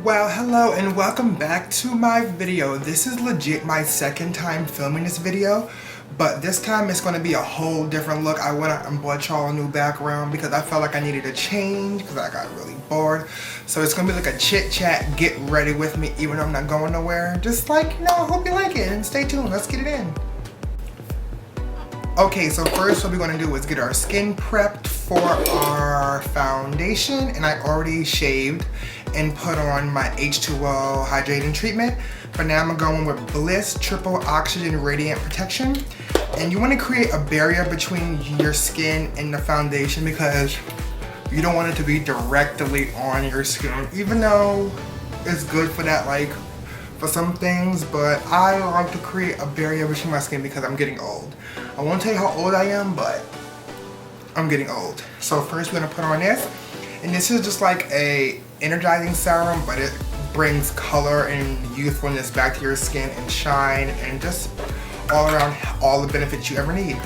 Well, hello and welcome back to my video. This is legit my second time filming this video, but this time it's going to be a whole different look. I went out and bought y'all a new background because I felt like I needed a change because I got really bored. So it's going to be like a chit chat, get ready with me even though I'm not going nowhere. Just like, I hope you like it and stay tuned. Let's get it in. Okay, so first what we're going to do is get our skin prepped for our foundation, and I already shaved and put on my H2O hydrating treatment. But now I'm going with Bliss Triple Oxygen Radiant Protection. And you want to create a barrier between your skin and the foundation because you don't want it to be directly on your skin, even though it's good for that, like for some things, but I like to create a barrier between my skin because I'm getting old. I won't tell you how old I am, but I'm getting old. So first we're gonna put on this, and this is just like a energizing serum, but it brings color and youthfulness back to your skin and shine and just all around all the benefits you ever need.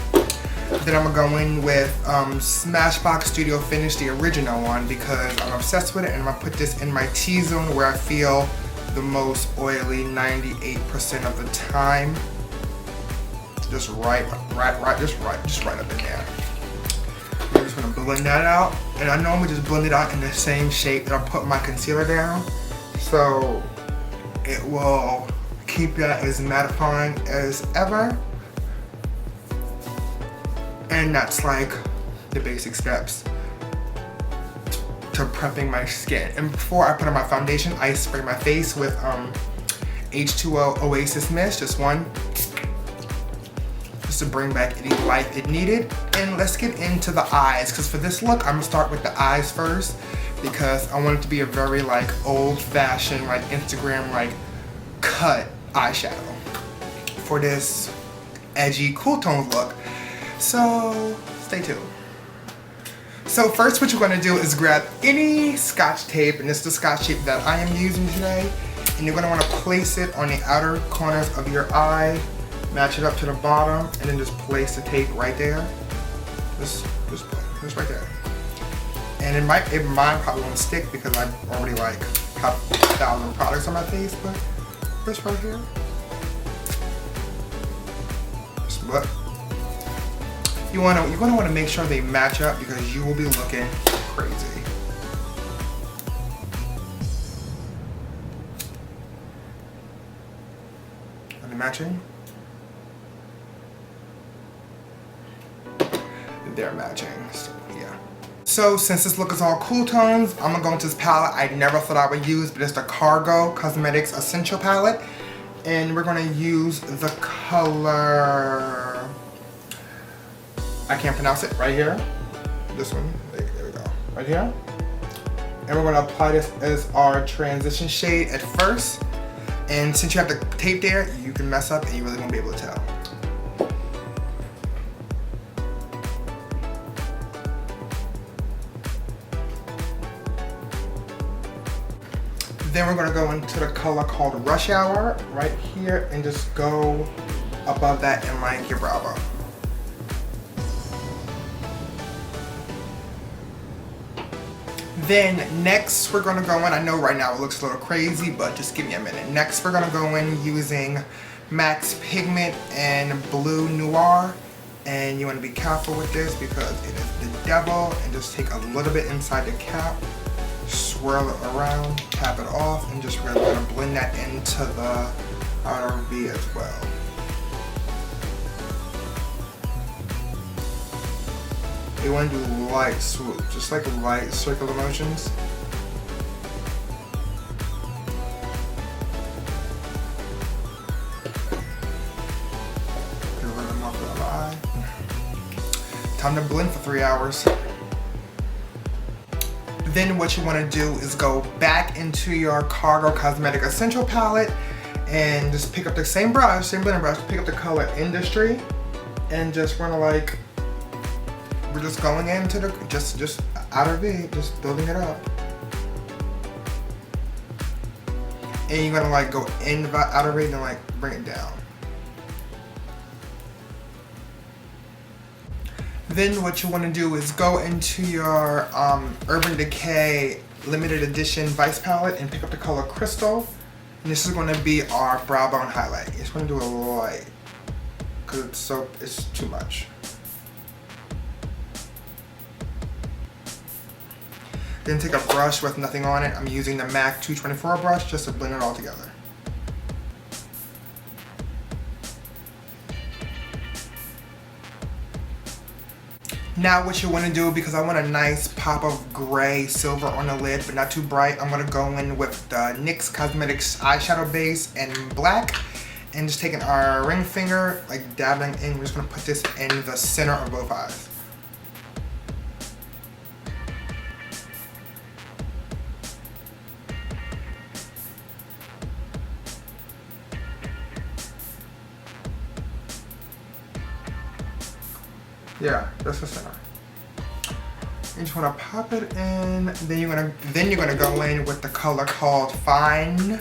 Then I'm gonna go in with Smashbox Studio Finish, the original one, because I'm obsessed with it, and I'm gonna put this in my T-zone where I feel the most oily 98% of the time. Just right up in there. I'm just gonna blend that out, and I normally just blend it out in the same shape that I put my concealer down, so it will keep that as mattifying as ever. And that's like the basic steps to prepping my skin. And before I put on my foundation, I spray my face with H2O Oasis Mist, just one, just to bring back any life it needed. And let's get into the eyes, because for this look, I'm gonna start with the eyes first, because I want it to be a very like old-fashioned, like Instagram, like cut eyeshadow for this edgy, cool tone look. So stay tuned. So first what you're going to do is grab any Scotch tape, and this is the Scotch tape that I am using today, and you're going to want to place it on the outer corners of your eye, match it up to the bottom, and then just place the tape right there. Just right there. And mine probably won't stick because I already like have 1,000 products on my face, but this right here. Just look. You're gonna want to make sure they match up because you will be looking crazy. Are they matching? They're matching, so yeah. So since this look is all cool tones, I'm gonna go into this palette I never thought I would use, but it's the Cargo Cosmetics Essential Palette. And we're gonna use the color, I can't pronounce it, right here. This one, there we go, right here. And we're gonna apply this as our transition shade at first. And since you have the tape there, you can mess up and you really won't be able to tell. Then we're gonna go into the color called Rush Hour right here and just go above that and like your brow bone. Then next we're gonna go in, I know right now it looks a little crazy, but just give me a minute. Next we're gonna go in using Max Pigment and Blue Noir. And you wanna be careful with this because it is the devil, and just take a little bit inside the cap, swirl it around, tap it off, and just really gonna blend that into the outer V as well. You want to do light swoop, just like light circular motions. Get a little more for the eye. Time to blend for 3 hours. Then what you want to do is go back into your Cargo Cosmetic Essential Palette and just pick up the same brush, same blending brush, pick up the color Industry, And just wanna like, we're just going into the, just outer V, just building it up. And you're gonna like go in the outer V and then like bring it down. Then what you want to do is go into your Urban Decay limited edition Vice palette and pick up the color Crystal. And this is going to be our brow bone highlight. You just want to do a light because it's too much. Then take a brush with nothing on it. I'm using the MAC 224 brush just to blend it all together. Now what you want to do, because I want a nice pop of gray silver on the lid but not too bright, I'm going to go in with the NYX Cosmetics eyeshadow base in black and just taking our ring finger, like dabbling in, we're just going to put this in the center of both eyes. Yeah, that's the center. You just want to pop it in. Then you're gonna go in with the color called Fine.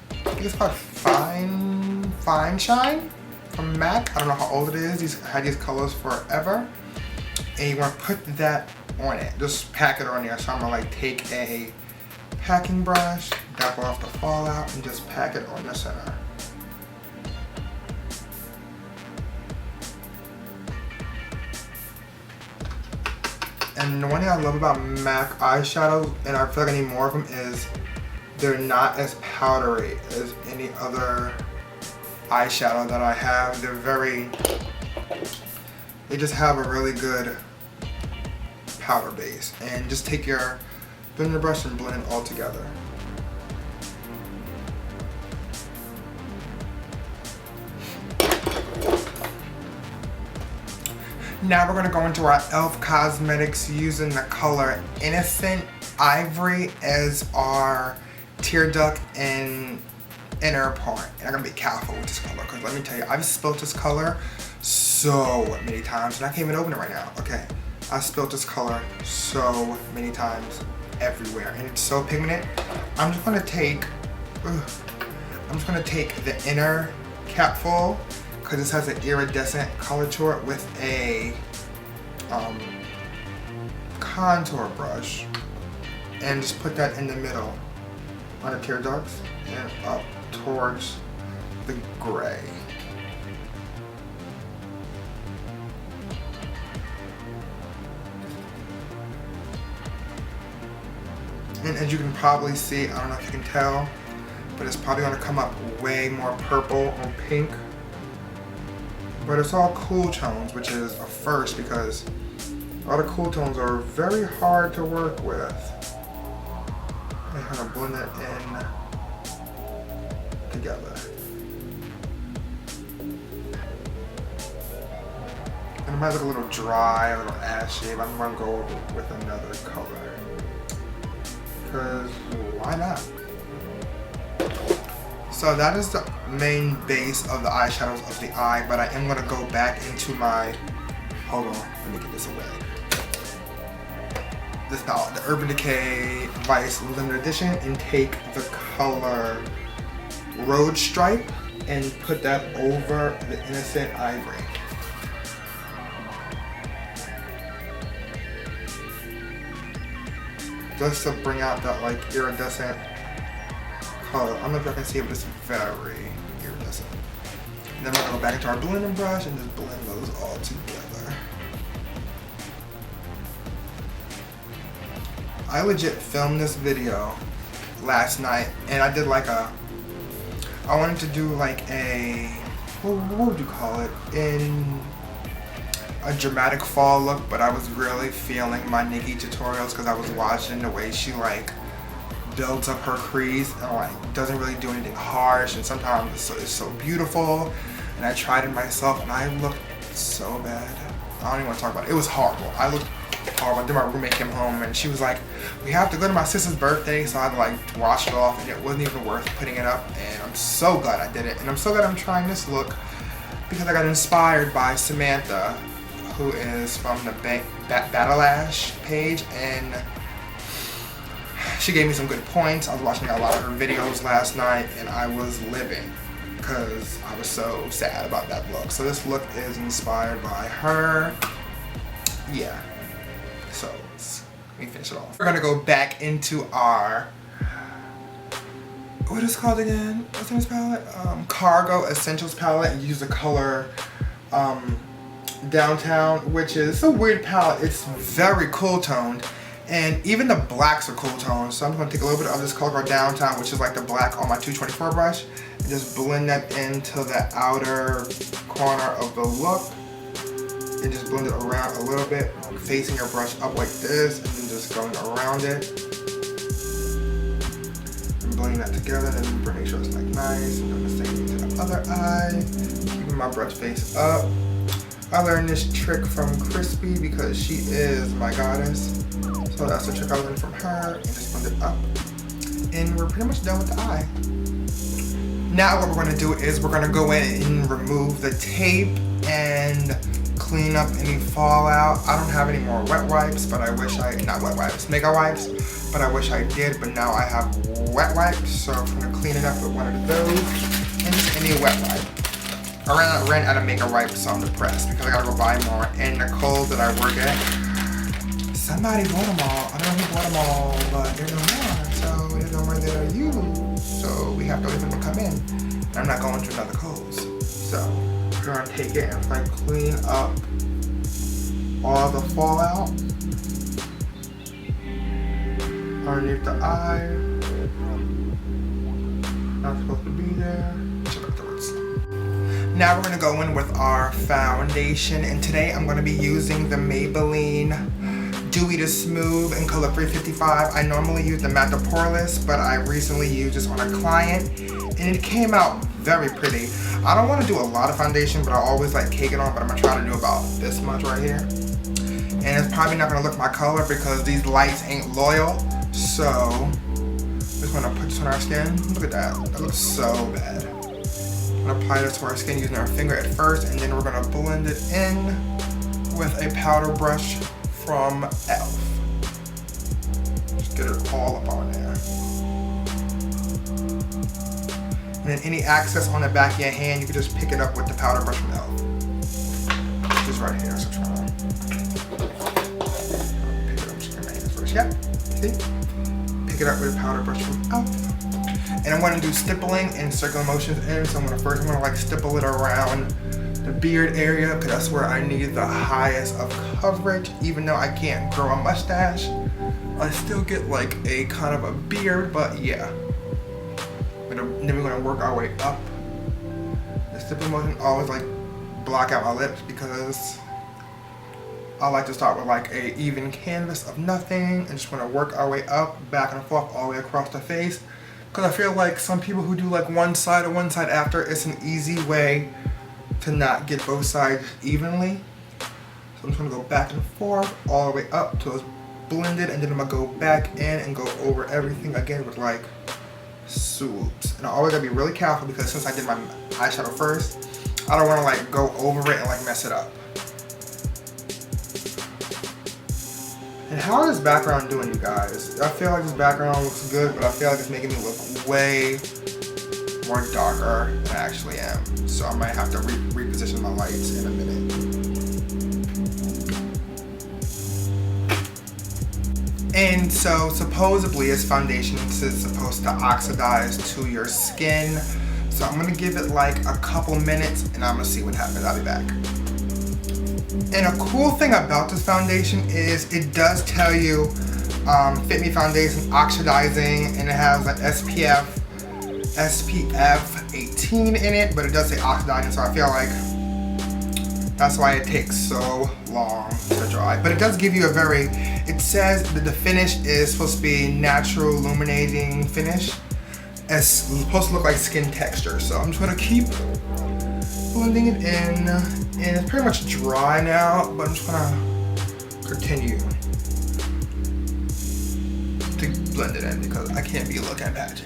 I think it's called Fine Shine from MAC. I don't know how old it is. I've had these colors forever. And you want to put that on it. Just pack it on there. So I'm gonna like take a packing brush, dab off the fallout, and just pack it on the center. And the one thing I love about MAC eyeshadows, and I feel like I need more of them, is they're not as powdery as any other eyeshadow that I have. They just have a really good powder base. And just take your blender brush and blend it all together. Now we're going to go into our e.l.f. Cosmetics using the color Innocent Ivory as our tear duct and inner part. And I'm going to be careful with this color because let me tell you, I've spilled this color so many times and I can't even open it right now. Okay, I spilled this color so many times everywhere and it's so pigmented. I'm just going to take the inner capful, because this has an iridescent color to it, with a contour brush, and just put that in the middle on the tear ducts and up towards the gray. And as you can probably see, I don't know if you can tell, but it's probably going to come up way more purple or pink. But it's all cool tones, which is a first because all the cool tones are very hard to work with. And kind of blend it in together. And it might look a little dry, a little ashy, but I'm going to go over with another color. Because why not? So that is the main base of the eyeshadows of the eye, but I am going to go back into my, hold on, let me get this away. This now, the Urban Decay Vice Limited Edition, and take the color Road Stripe and put that over the Innocent Ivory. Just to bring out that like iridescent color. I don't know if y'all can see it, but it's very iridescent. And then we're gonna go back into our blending brush and just blend those all together. I legit filmed this video last night, and I did like I wanted to do like what would you call it? In a dramatic fall look, but I was really feeling my Nikki tutorials because I was watching the way she like builds up her crease and like doesn't really do anything harsh, and sometimes it's so beautiful. And I tried it myself and I looked so bad. I don't even want to talk about it. It was horrible. I looked horrible. Then my roommate came home and she was like, we have to go to my sister's birthday, so I had to like wash it off, and it wasn't even worth putting it up. And I'm so glad I did it, and I'm so glad I'm trying this look because I got inspired by Samantha, who is from the Battle Ash page, and she gave me some good points. I was watching a lot of her videos last night and I was living because I was so sad about that look. So this look is inspired by her. Yeah, so let me finish it off. We're gonna go back into our, what is it called again? What's in this palette? Cargo Essentials palette, and use the color Downtown, which is a weird palette. It's very cool toned, and even the blacks are cool toned. So I'm going to take a little bit of this color Downtown, which is like the black on my 224 brush, and just blend that into the outer corner of the look, and just blend it around a little bit, facing your brush up like this, and then just going around it. Blending that together, and then making sure it's like nice, and doing the same thing to the other eye, keeping my brush face up. I learned this trick from Crispy because she is my goddess, so that's the trick I learned from her, and just blend it up, and we're pretty much done with the eye. Now what we're going to do is we're going to go in and remove the tape and clean up any fallout. I don't have any more wet wipes, but I wish not wet wipes, mega wipes, but I wish I did, but now I have wet wipes, so I'm gonna clean it up with one of those, and just any wet wipe. I ran out of mega wipes, so I'm depressed because I gotta go buy more, and the Kohl's that I work at, somebody bought them all. I don't know who bought them all, but there's no more, so there's no more that are used, so we have to wait for them to come in. And I'm not going to another Kohl's, so we're gonna take it and like clean up all the fallout underneath the eye. Not supposed to be there. Now we're gonna go in with our foundation, and today I'm gonna be using the Maybelline Dewy to Smooth in color 355. I normally use the Matte Poreless, but I recently used this on a client, and it came out very pretty. I don't want to do a lot of foundation, but I always like cake it on, but I'm gonna try to do about this much right here. And it's probably not gonna look my color because these lights ain't loyal. So, I'm just gonna put this on our skin. Look at that, that looks so bad. I'm gonna apply this to our skin using our finger at first, and then we're gonna blend it in with a powder brush from e.l.f. Just get it all up on there. And then any excess on the back of your hand, you can just pick it up with the powder brush from e.l.f. Just right here, so try to pick it up just in my hands first. Yep, see? Pick it up with a powder brush from e.l.f. And I'm gonna do stippling and circular motions in, so I'm gonna like stipple it around the beard area, because that's where I need the highest of coverage. Even though I can't grow a mustache, I still get like a kind of a beard, but yeah. Then we're gonna work our way up. The stippling motion always like block out my lips because I like to start with like a even canvas of nothing and just wanna work our way up, back and forth, all the way across the face. Because I feel like some people who do like one side or one side after, it's an easy way to not get both sides evenly. So I'm just gonna go back and forth all the way up till it's blended, and then I'm gonna go back in and go over everything again with like swoops. And I always gotta be really careful because since I did my eyeshadow first, I don't wanna like go over it and like mess it up. And how is this background doing, you guys? I feel like this background looks good, but I feel like it's making me look way more darker than I actually am. So I might have to reposition my lights in a minute. And so supposedly this foundation is supposed to oxidize to your skin. So I'm gonna give it like a couple minutes and I'm gonna see what happens. I'll be back. And a cool thing about this foundation is it does tell you Fit Me Foundation oxidizing, and it has an SPF 18 in it, but it does say oxidizing, so I feel like that's why it takes so long to dry. But it does give you it says that the finish is supposed to be natural illuminating finish. It's supposed to look like skin texture, so I'm just gonna keep blending it in, and it's pretty much dry now, but I'm just gonna continue to blend it in because I can't be looking patchy.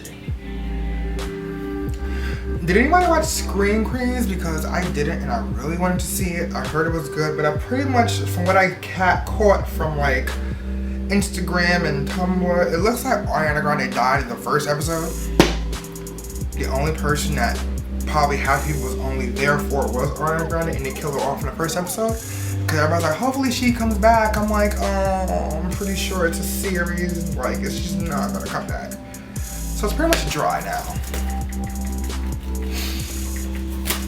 Did anybody watch Screen Queens? Because I didn't and I really wanted to see it. I heard it was good, but I pretty much, from what I caught from like Instagram and Tumblr, it looks like Ariana Grande died in the first episode. The only person that probably half people was only there for was Ariana Grande, and they killed her off in the first episode. Because everybody's like, hopefully she comes back. I'm like, oh, I'm pretty sure it's a series. Like, it's just not gonna come back. So it's pretty much dry now.